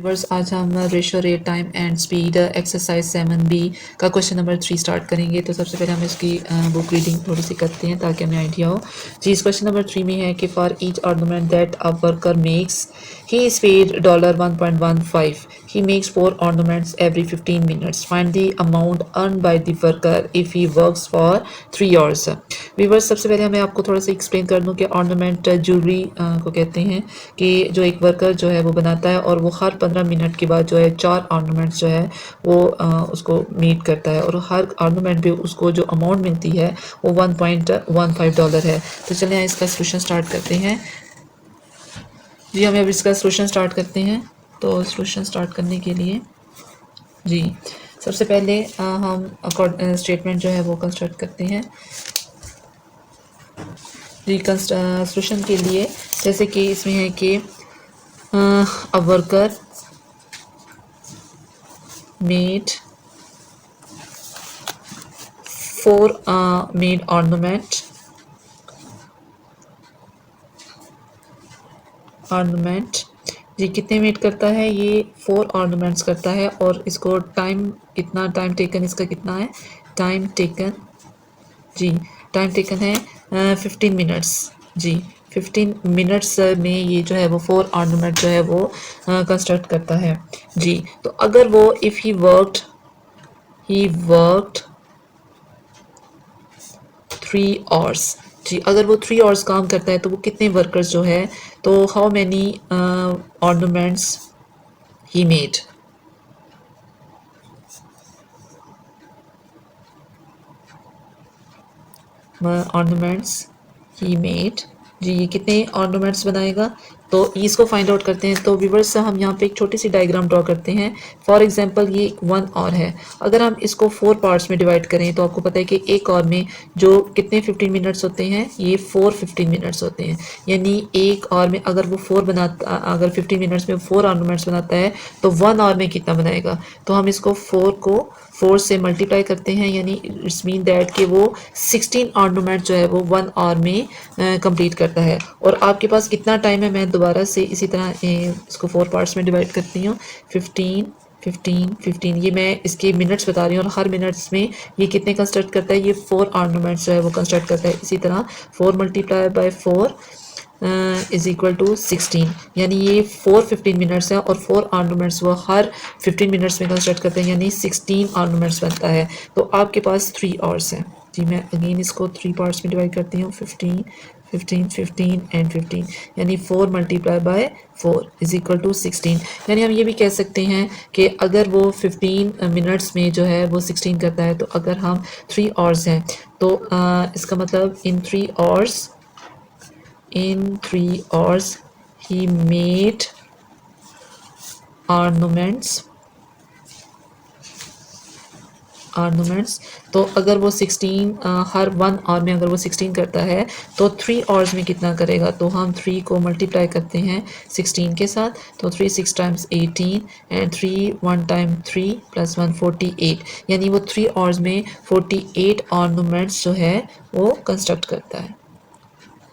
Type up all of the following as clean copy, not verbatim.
Viewers आज हम ratio rate time and speed exercise 7B का क्वेश्चन नंबर 3 स्टार्ट करेंगे। तो सबसे पहले हम इसकी बुक रीडिंग थोड़ी सी करते हैं ताकि हमें आइडिया हो। जी, इस क्वेश्चन नंबर 3 में है कि for each ornament that a worker makes he is paid $1.15. He makes 4 ornaments every 15 minutes. Find the amount earned by the worker if he works for 3 hours. Viewers सबसे पहले मैं आपको थोड़ा सा एक्सप्लेन कर दूं कि ऑर्नामेंट ज्वेलरी को कहते हैं कि जो एक वर्कर जो है वो बनाता है और वो हर 15 मिनट के बाद जो है 4 ऑर्नामेंट्स जो है वो उसको मीट करता है और हर ऑर्नामेंट पे उसको जो अमाउंट मिलती है वो $1.15 है। तो चलिए इसका सोल्यूशन स्टार्ट करते हैं। जी, हमें अब इसका सोल्यूशन स्टार्ट करते हैं। तो सोल्यूशन स्टार्ट करने के लिए जी सबसे पहले हम स्टेटमेंट जो है वो कंस्ट्रक्ट करते हैं। जी, सोल्यूशन के लिए जैसे कि इसमें है कि a worker made 4 made ornament जी कितने मेड करता है, ये 4 ऑर्नामेंट्स करता है और इसको टाइम कितना, टाइम टेकन इसका कितना है, टाइम टेकन जी टाइम टेकन है 15 मिनट्स। जी 15 मिनट्स में ये जो है वो 4 ऑर्नामेंट जो है वो कंस्ट्रक्ट करता है। जी तो अगर वो इफ़ ही वर्कड 3 आवर्स, जी अगर वो 3 आवर्स काम करता है तो वो कितने वर्कर्स जो है, तो how many ornaments he made. Ornaments he made, जी ये कितने ऑर्नामेंट्स बनाएगा, तो इसको फाइंड आउट करते हैं। तो व्यूअर्स हम यहाँ पे एक छोटी सी डायग्राम ड्रॉ करते हैं। फॉर एग्जांपल ये 1 आवर है, अगर हम इसको 4 पार्ट्स में डिवाइड करें तो आपको पता है कि एक आवर में जो कितने 15 मिनट्स होते हैं, ये 4 15 मिनट्स होते हैं। यानी एक आवर में अगर वो 4 बनाता, अगर 15 मिनट्स में 4 ऑर्नामेंट्स बनाता है तो 1 आवर में कितना बनाएगा। तो हम इसको 4 को 4 से मल्टीप्लाई करते हैं, यानी इट्स मीन दैट कि वो 16 ऑर्नामेंट जो है वो 1 आवर में कंप्लीट करता है। और आपके पास कितना टाइम है, मैं दोबारा से इसी तरह इसको 4 पार्ट्स में डिवाइड करती हूँ। 15 15 15, ये मैं इसके मिनट्स बता रही हूँ और हर मिनट्स में ये कितने कंस्ट्रक्ट करता है, ये 4 ऑर्नामेंट्स जो है वो कंस्ट्रक्ट करता है। इसी तरह 4 multiply by 4 is equal to 16, यानी ये 4 15 मिनट्स है और 4 ऑर्नामेंट्स वो हर 15 मिनट्स में कंस्ट्रक्ट करते हैं, यानी 16 ऑर्नामेंट्स बनता है। तो आपके पास 3 आवर्स हैं। जी मैं अगेन इसको 3 पार्ट्स में डिवाइड करती हूँ, 15 15 15 एंड 15, यानी 4 multiply by 4 is equal to 16। यानी हम ये भी कह सकते हैं कि अगर वो 15 मिनट्स में जो है वो 16 करता है, तो अगर हम 3 आवर्स हैं तो इसका मतलब इन 3 hours he made ornaments। तो अगर वो 16 हर 1 आवर में अगर वो 16 करता है तो 3 आवर्स में कितना करेगा, तो हम 3 को मल्टीप्लाई करते हैं 16 के साथ, तो 3 6 टाइम्स 18 एंड 3 1 टाइम 3 प्लस 1 48, यानी वो 3 आवर्स में 48 ऑर्नामेंट्स जो है वो कंस्ट्रक्ट करता है।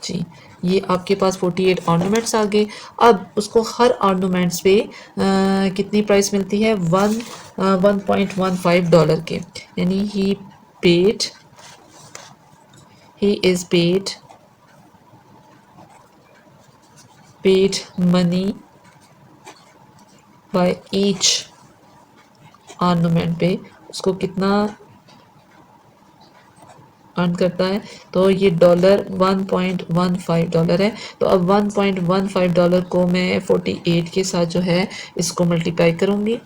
जी ये आपके पास 48 ऑर्नामेंट्स आ गए। अब उसको हर ऑर्नामेंट्स पे कितनी प्राइस मिलती है, $1.15 के, यानी he is paid money by each ornament पे उसको कितना अर्न करता है, तो ये $1.15 है। तो अब $1.15 को मैं 48 के साथ जो है इसको मल्टीप्लाई करूँगी।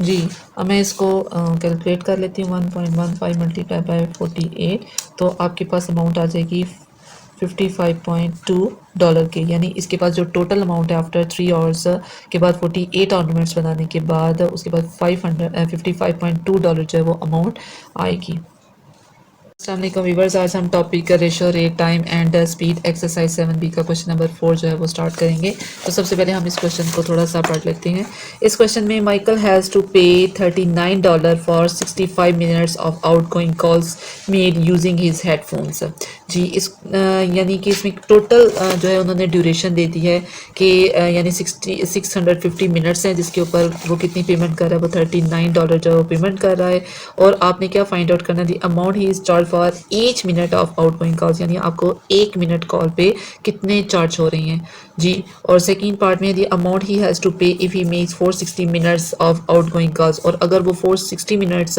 जी अब मैं इसको कैलकुलेट कर लेती हूँ। 1.15 मल्टीप्लाई बाय 48, तो आपके पास अमाउंट आ जाएगी $55.2 के, यानी इसके पास जो टोटल अमाउंट है आफ्टर 3 आवर्स के बाद 48 ऑर्नामेंट्स बनाने के बाद उसके बाद $55.2 जो है वो अमाउंट आएगी। अस्सलाम वालेकुम व्यूअर्स, आज हम topic ratio rate time and speed exercise 7B का क्वेश्चन नंबर 4 जो है वो स्टार्ट करेंगे। तो सबसे पहले हम इस क्वेश्चन को थोड़ा सा पढ़ लेते हैं। इस क्वेश्चन में Michael has to pay $39 for 65 minutes of outgoing calls made using his headphones. जी यानी कि इसमें टोटल जो है उन्होंने ड्यूरेशन दे दी है कि यानी 650 मिनट्स हैं, जिसके ऊपर वो कितनी पेमेंट कर रहा है, वो $39 जो है वो पेमेंट कर रहा है। और आपने क्या फाइंड आउट करना, दी amount he is charge for each minute of outgoing calls, यानी आपको 1 मिनट कॉल पे कितने चार्ज हो रही हैं जी। और सेकंड पार्ट में the amount he has to pay if he makes 460 minutes of outgoing calls, और अगर वो 460 मिनट्स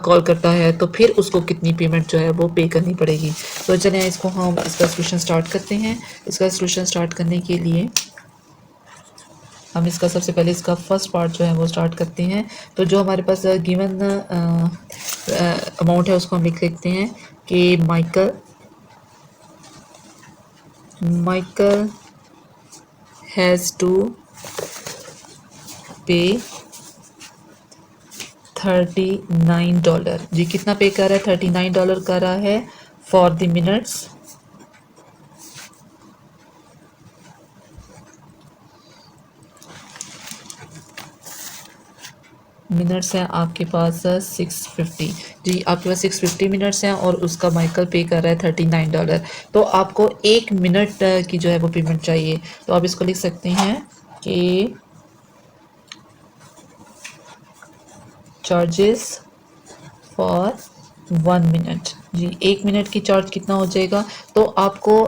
कॉल करता है तो फिर उसको कितनी पेमेंट जो है वो पे करनी पड़ेगी। तो चलिए इसको हम इसका सोल्यूशन स्टार्ट करते हैं। इसका सोल्यूशन स्टार्ट करने के लिए हम इसका सबसे पहले इसका फर्स्ट पार्ट जो है वो स्टार्ट करते हैं। तो जो हमारे पास गिवन अमाउंट है उसको हम लिख लेते हैं कि माइकल हैज़ टू पे $39 जी। कितना पे कर रहा है? $39 कर रहा है फॉर द मिनट्स। मिनट्स हैं आपके पास 650 जी। आपके पास 650 मिनट्स हैं और उसका माइकल पे कर रहा है $39। तो आपको 1 मिनट की जो है वो पेमेंट चाहिए। तो आप इसको लिख सकते हैं कि चार्जेस फॉर 1 मिनट जी। 1 मिनट की चार्ज कितना हो जाएगा? तो आपको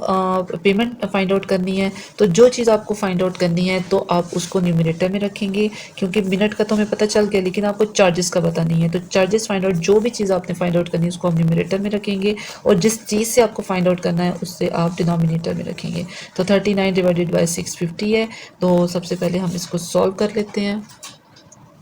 पेमेंट फाइंड आउट करनी है। तो जो चीज़ आपको फाइंड आउट करनी है तो आप उसको न्यूमरेटर में रखेंगे, क्योंकि मिनट का तो हमें पता चल गया, लेकिन आपको चार्जेस का पता नहीं है। तो चार्जेस फाइंड आउट, जो भी चीज़ आपने फाइंड आउट करनी है उसको हम न्यूमरेटर में रखेंगे, और जिस चीज़ से आपको फाइंड आउट करना है उससे आप डिनोमिनेटर में रखेंगे। तो 39 डिवाइडेड बाई 650 है। तो सबसे पहले हम इसको सॉल्व कर लेते हैं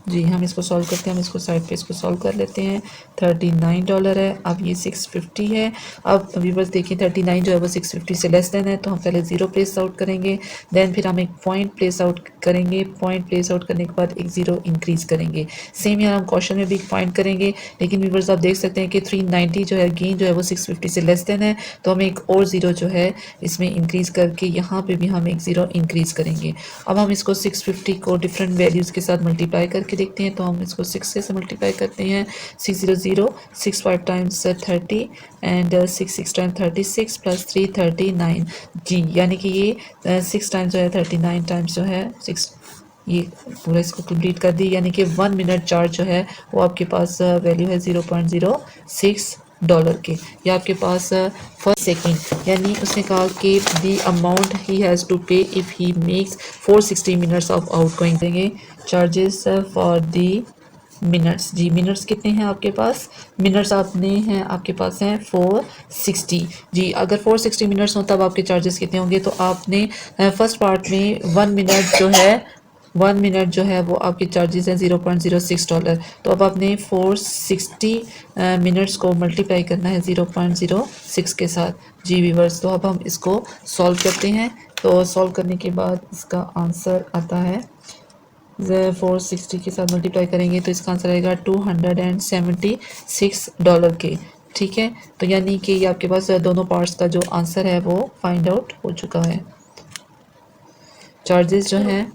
जी। हम इसको सॉल्व करते हैं, हम इसको साइड पे इसको सॉल्व कर लेते हैं। $39 है, अब ये 650 है। अब व्यूअर्स देखिए 39 जो है वो 650 से लेस देन है, तो हम पहले ज़ीरो प्लेस आउट करेंगे, देन फिर हम एक पॉइंट प्लेस आउट करेंगे। पॉइंट प्लेस आउट करने के बाद एक ज़ीरो इंक्रीज़ करेंगे। सेम यहाँ हम क्वेश्चन में भी फाइंड करेंगे, लेकिन व्यूअर्स आप देख सकते हैं कि 390 जो है गेन जो है वो 650 से लेस देन है, तो हम एक और ज़ीरो जो है इसमें इंक्रीज़ करके यहाँ पर भी हम एक ज़ीरो इंक्रीज़ करेंगे। अब हम इसको 650 को डिफरेंट वैल्यूज़ के साथ मल्टीप्लाई करके देखते हैं। तो हम इसको 6 से मल्टीप्लाई करते हैं। 600 6 5 टाइम्स 30 एंड 6 6 टाइम्स 36 प्लस 3 39 जी। यानी कि ये 6 टाइम्स जो है 39 टाइम्स जो है 6, ये पूरा इसको कंप्लीट कर दी। यानी कि 1 मिनट चार्ज जो है वो आपके पास वैल्यू है $0.06 के। या आपके पास फर्स्ट सेकंड, यानी उसने कहा कि the amount he has to pay if he makes 460 minutes of outgoing देंगे। चार्जेस फॉर दी मिनट्स जी। मिनट्स कितने हैं आपके पास? मिनट्स आपने हैं आपके पास हैं 460 जी। अगर 460 मिनट्स हो तब आपके चार्जेस कितने होंगे? तो आपने फर्स्ट पार्ट में 1 मिनट जो है वो आपके चार्जेस हैं $0.06। तो अब आपने 460 मिनट्स को मल्टीप्लाई करना है 0.06 के साथ जी व्यूअर्स। तो अब हम इसको सॉल्व करते हैं। तो सॉल्व करने के बाद इसका आंसर आता है 460 के साथ मल्टीप्लाई करेंगे तो इसका आंसर आएगा $276 के। ठीक है, तो यानी कि ये आपके पास दोनों पार्ट्स का जो आंसर है वो फाइंड आउट हो चुका है। चार्जेस जो हैं,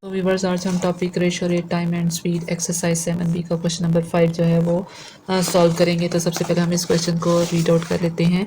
तो व्यूअर्स आज हम topic ratio rate time and speed exercise 7B का क्वेश्चन नंबर 5 जो है वो सॉल्व करेंगे। तो सबसे पहले हम इस क्वेश्चन को रीड आउट कर लेते हैं।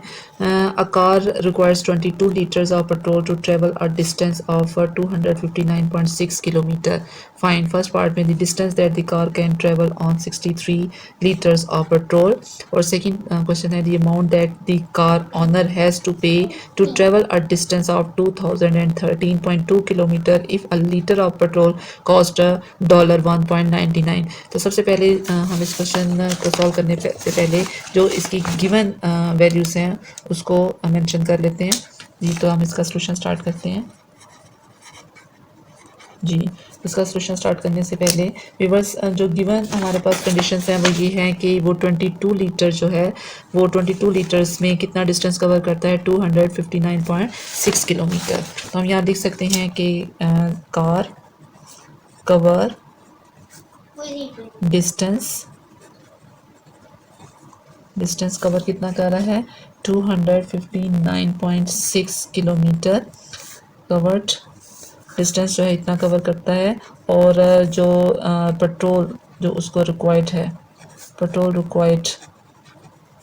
A car requires 22 litres of petrol to travel a distance of 259.6 kilometre. Find first part में the distance that the car can travel on 63 litres of petrol. और सेकंड क्वेश्चन है the amount that the car owner has to pay to travel a distance of 2013.2 kilometre if a litre of petrol cost $1.99। तो सबसे पहले हम इस question को solve करने से पहले जो इसकी गिवन वैल्यूज़ हैं उसको मेंशन कर लेते हैं जी। तो हम इसका सॉल्यूशन स्टार्ट करते हैं जी। इसका सॉल्यूशन स्टार्ट करने से पहले व्यूअर्स जो गिवन हमारे पास कंडीशंस हैं वो ये हैं कि वो 22 लीटर जो है वो 22 लीटर्स में कितना डिस्टेंस कवर करता है 259.6 किलोमीटर। तो हम यहाँ देख सकते हैं कि car cover distance distance cover कितना कर रहा है 259.6 किलोमीटर कवर्ड डिस्टेंस जो है इतना कवर करता है। और जो पेट्रोल जो उसको रिक्वायर्ड है पेट्रोल रिक्वायर्ड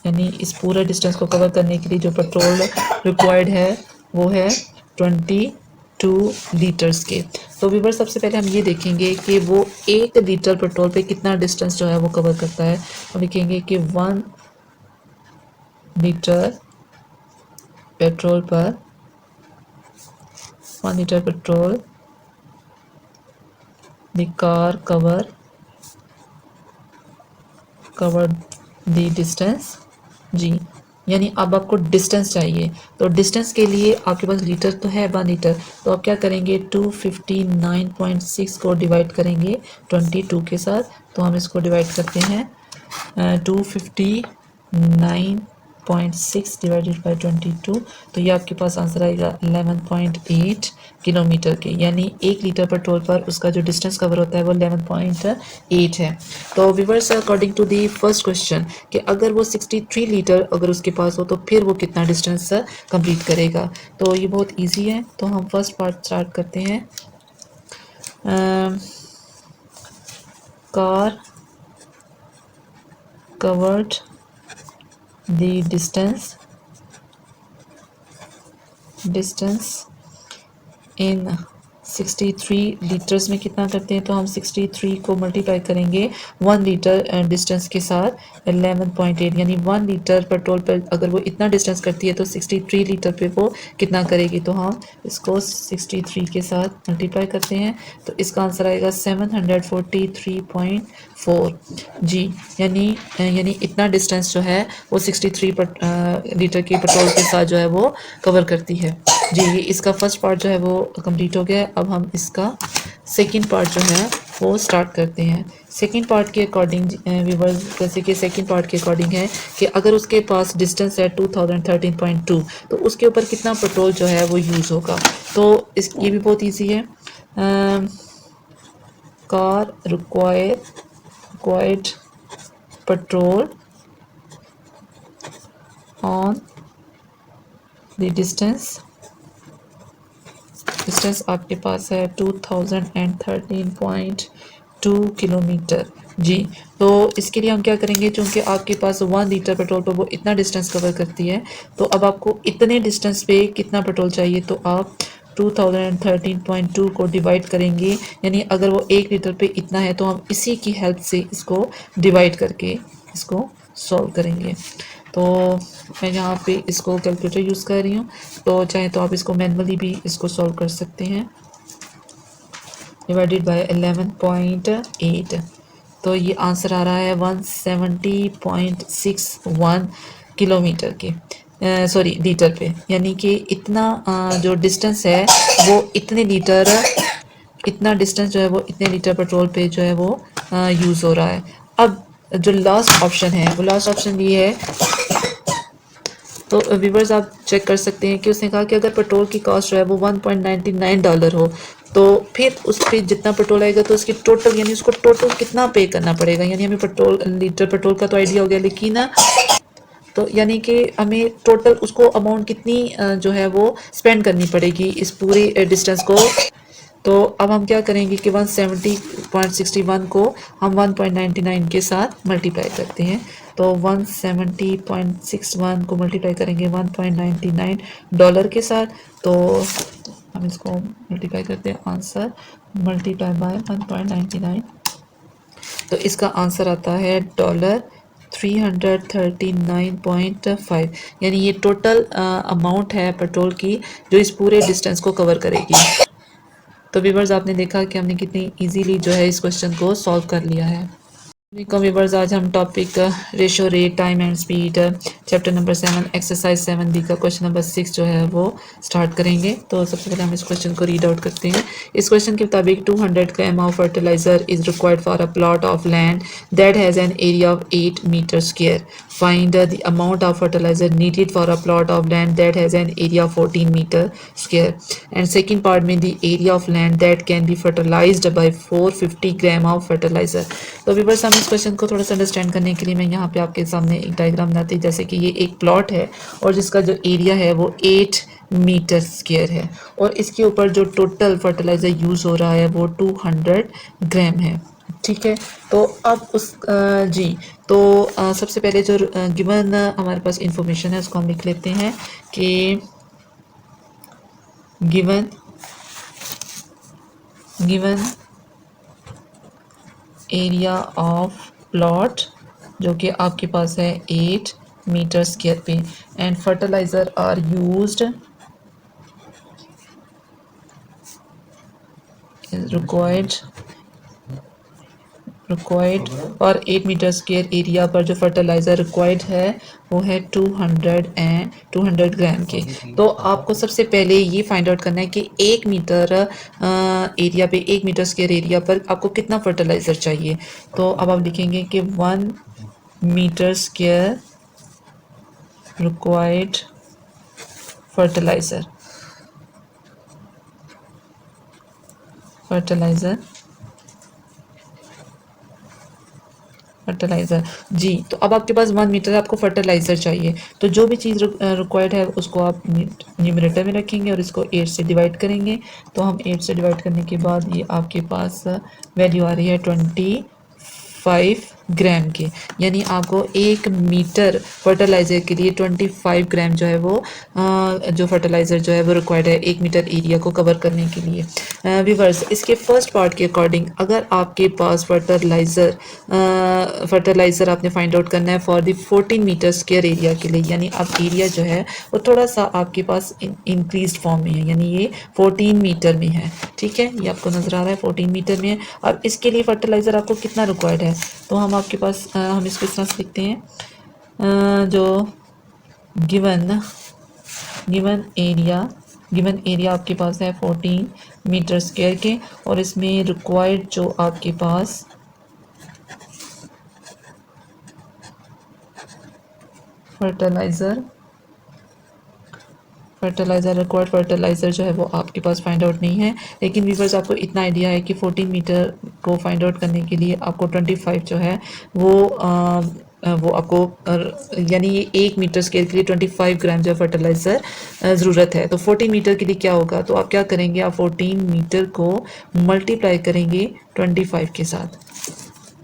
यानी इस पूरे डिस्टेंस को कवर करने के लिए जो पेट्रोल रिक्वायर्ड है वो है 22 लीटर्स के। तो व्यूअर्स सबसे पहले हम ये देखेंगे कि वो 1 लीटर पेट्रोल पे कितना डिस्टेंस जो है वो कवर करता है। हम लिखेंगे कि 1 लीटर पेट्रोल पर 1 litre petrol the car cover the distance जी। यानी अब आपको डिस्टेंस चाहिए तो डिस्टेंस के लिए आपके पास लीटर तो है 1 लीटर, तो आप क्या करेंगे 259.6 को डिवाइड करेंगे 22 के साथ। तो हम इसको डिवाइड करते हैं 259.6 डिवाइडेड बाई 22, तो ये आपके पास आंसर आएगा 11.8 किलोमीटर के। यानी 1 लीटर पेट्रोल पर उसका जो डिस्टेंस कवर होता है वो 11.8 है। तो viewers according to the first question कि अगर वो 63 लीटर अगर उसके पास हो तो फिर वो कितना डिस्टेंस कंप्लीट करेगा। तो ये बहुत इजी है। तो हम फर्स्ट पार्ट स्टार्ट करते हैं। Car covered the distance in 63 litres में कितना करते हैं तो हम 63 को मल्टीप्लाई करेंगे 1 लीटर डिस्टेंस के साथ 11.8, यानी 1 लीटर पेट्रोल पर अगर वो इतना डिस्टेंस करती है तो 63 लीटर पे वो कितना करेगी। तो हम इसको 63 के साथ मल्टीप्लाई करते हैं तो इसका आंसर आएगा 743.4 जी। यानी इतना डिस्टेंस जो है वो 63 लीटर की पेट्रोल के साथ जो है वो कवर करती है जी। इसका फर्स्ट पार्ट जो है वो कंप्लीट हो गया। अब हम इसका सेकंड पार्ट जो है वो स्टार्ट करते हैं। सेकंड पार्ट के अकॉर्डिंग व्यूअर्स जैसे कि सेकंड पार्ट के अकॉर्डिंग है कि अगर उसके पास डिस्टेंस है 2013.2 तो उसके ऊपर कितना पेट्रोल जो है वो यूज़ होगा। तो ये भी बहुत ईजी है। Car required petrol on the distance आपके पास है 2013.2 किलोमीटर जी। तो इसके लिए हम क्या करेंगे, चूंकि आपके पास 1 लीटर पेट्रोल पर वो इतना डिस्टेंस कवर करती है तो अब आपको इतने डिस्टेंस पे कितना पेट्रोल चाहिए तो आप 2013.2 को डिवाइड करेंगे। यानी अगर वो 1 लीटर पे इतना है तो हम इसी की हेल्प से इसको डिवाइड करके इसको सॉल्व करेंगे। तो मैं यहाँ पे इसको कैलकुलेटर यूज़ कर रही हूँ, तो चाहे तो आप इसको मैनुअली भी इसको सॉल्व कर सकते हैं। डिवाइडेड बाय 11.8 तो ये आंसर आ रहा है 170.61 किलोमीटर के सॉरी लीटर पे। यानी कि इतना जो डिस्टेंस है वो इतना डिस्टेंस जो है वो इतने लीटर पेट्रोल पे जो है वो यूज़ हो रहा है। अब जो लास्ट ऑप्शन है वो लास्ट ऑप्शन ये है। तो व्यूवर्स आप चेक कर सकते हैं कि उसने कहा कि अगर पेट्रोल की कॉस्ट जो है वो $1.99 हो तो फिर उस पर जितना पेट्रोल आएगा तो उसकी टोटल यानी उसको टोटल कितना पे करना पड़ेगा। यानी हमें लीटर पेट्रोल का तो आइडिया हो गया, लेकिन तो यानी कि हमें टोटल उसको अमाउंट कितनी जो है वो स्पेंड करनी पड़ेगी इस पूरी डिस्टेंस को। तो अब हम क्या करेंगे कि 170.61 को हम 1.99 के साथ मल्टीप्लाई करते हैं। तो 170.61 को मल्टीप्लाई करेंगे $1.99 के साथ, तो हम इसको मल्टीप्लाई करते हैं आंसर मल्टीप्लाई बाय 1.99, तो इसका आंसर आता है $339.5। यानी ये टोटल अमाउंट है पेट्रोल की जो इस पूरे डिस्टेंस को कवर करेगी। तो व्यूवर्स आपने देखा कि हमने कितनी इजीली जो है इस क्वेश्चन को सॉल्व कर लिया है। व्यूवर्स आज हम topic ratio rate time and speed chapter number 7 exercise 7B का क्वेश्चन नंबर 6 जो है वो स्टार्ट करेंगे। तो सबसे पहले हम इस क्वेश्चन को रीड आउट करते हैं। इस क्वेश्चन के मुताबिक 200 kg of fertiliser is required for a plot of land that has an area of 8 metre square. Find the amount of fertiliser needed for a plot of land that has an area of 14 metre square. And second part में the area of land that can be fertilised by 450 gram of fertiliser. तो viewers हम इस question को थोड़ा सा understand करने के लिए मैं यहाँ पे आपके सामने एक डायग्राम बनाती हूँ। जैसे कि ये एक प्लॉट है और जिसका जो एरिया है वो 8 मीटर स्क्वायर है और इसके ऊपर जो टोटल फर्टिलाइज़र यूज़ हो रहा है वो 200 ग्राम है। ठीक है, तो अब उस जी तो सबसे पहले जो गिवन हमारे पास इंफॉर्मेशन है उसको हम लिख लेते हैं कि गिवन एरिया ऑफ प्लॉट जो कि आपके पास है 8 मीटर स्क्वायर पे and fertiliser are used required और 8 मीटर स्क्वायर एरिया पर जो फर्टिलाइज़र रिक्वायर्ड है वो है 200 ग्राम के। तो आपको सबसे पहले ये फाइंड आउट करना है कि 1 मीटर एरिया पे 1 मीटर स्क्वायर एरिया पर आपको कितना फर्टिलाइज़र चाहिए। तो अब आप लिखेंगे कि 1 मीटर स्क्वायर रिक्वायर्ड फर्टिलाइज़र जी। तो अब आपके पास 1 मीटर आपको फर्टिलाइज़र चाहिए, तो जो भी चीज़ रिक्वायर्ड है उसको आप न्यूमरेटर में रखेंगे और इसको 8 से डिवाइड करेंगे। तो हम 8 से डिवाइड करने के बाद ये आपके पास वैल्यू आ रही है 25 ग्राम की, यानी आपको 1 मीटर फर्टिलाइज़र के लिए 25 ग्राम जो है वो जो फर्टिलाइज़र जो है वो रिक्वायर्ड है 1 मीटर एरिया को कवर करने के लिए। व्यूअर्स, इसके फर्स्ट पार्ट के अकॉर्डिंग अगर आपके पास फर्टिलाइज़र आपने फाइंड आउट करना है for the 14 metre square area के लिए, यानी अब एरिया जो है वो थोड़ा सा आपके पास इंक्रीज फॉर्म में है, यानी ये 14 मीटर में है। ठीक है, ये आपको नज़र आ रहा है 14 मीटर में है। अब इसके लिए फर्टिलाइज़र आपको कितना रिक्वायर्ड है, तो हम आपके पास हम इसको इस तरह से लिखते हैं जो गिवन एरिया आपके पास है 14 मीटर स्क्वायर के और इसमें रिक्वायर्ड जो आपके पास रिक्वायर्ड फर्टिलाइज़र जो है वो आपके पास फाइंड आउट नहीं है, लेकिन व्यूअर्स आपको इतना आइडिया है कि 14 मीटर को फाइंड आउट करने के लिए आपको 25 जो है वो आपको यानी ये 1 मीटर स्क्वायर के लिए 25 ग्राम जो फर्टिलाइज़र ज़रूरत है। तो 14 मीटर के लिए क्या होगा, तो आप क्या करेंगे, आप 14 मीटर को मल्टीप्लाई करेंगे 25 के साथ।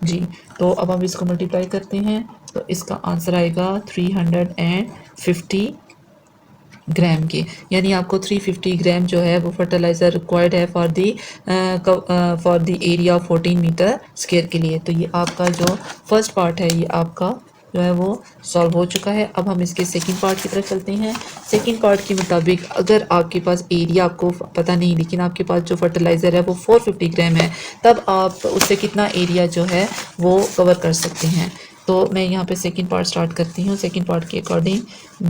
जी, तो अब हम इसको मल्टीप्लाई करते हैं तो इसका आंसर आएगा 350 ग्राम के, यानी आपको 350 ग्राम जो है वो फर्टिलाइज़र रिक्वायर्ड है for the area of 14 metre square के लिए। तो ये आपका जो फर्स्ट पार्ट है ये आपका जो है वो सॉल्व हो चुका है। अब हम इसके सेकंड पार्ट की तरफ चलते हैं। सेकंड पार्ट के मुताबिक अगर आपके पास एरिया आपको पता नहीं लेकिन आपके पास जो फर्टिलाइज़र है वो 450 ग्राम है, तब आप उससे कितना एरिया जो है वो कवर कर सकते हैं। तो मैं यहाँ पे सेकंड पार्ट स्टार्ट करती हूँ। सेकंड पार्ट के अकॉर्डिंग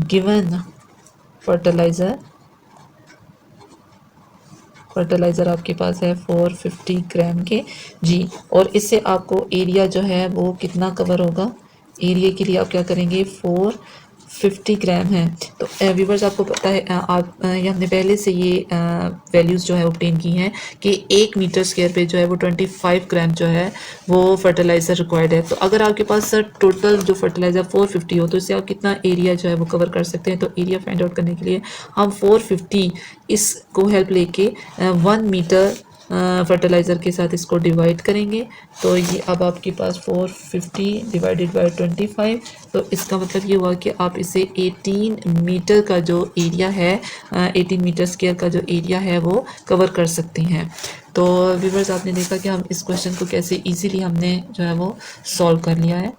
गिवन फर्टिलाइज़र आपके पास है 450 ग्राम के जी, और इससे आपको एरिया जो है वो कितना कवर होगा। एरिया के लिए आप क्या करेंगे, 450 ग्राम है। तो व्यूवर्स आपको पता है ये हमने पहले से ये वैल्यूज़ जो है ऑब्टेन की हैं कि 1 मीटर स्क्वायर पे जो है वो 25 ग्राम जो है वो फर्टिलाइज़र रिक्वायर्ड है। तो अगर आपके पास टोटल जो फर्टिलाइज़र 450 हो तो इससे आप कितना एरिया जो है वो कवर कर सकते हैं। तो एरिया फाइंड आउट करने के लिए हम 450 इसको हेल्प लेके 1 मीटर फर्टिलाइज़र के साथ इसको डिवाइड करेंगे। तो ये अब आपके पास 450 डिवाइडेड बाय 25, तो इसका मतलब ये हुआ कि आप इसे 18 मीटर का जो एरिया है 18 मीटर स्क्वायर का जो एरिया है वो कवर कर सकते हैं। तो व्यूअर्स आपने देखा कि हम इस क्वेश्चन को कैसे इजीली हमने जो है वो सॉल्व कर लिया है।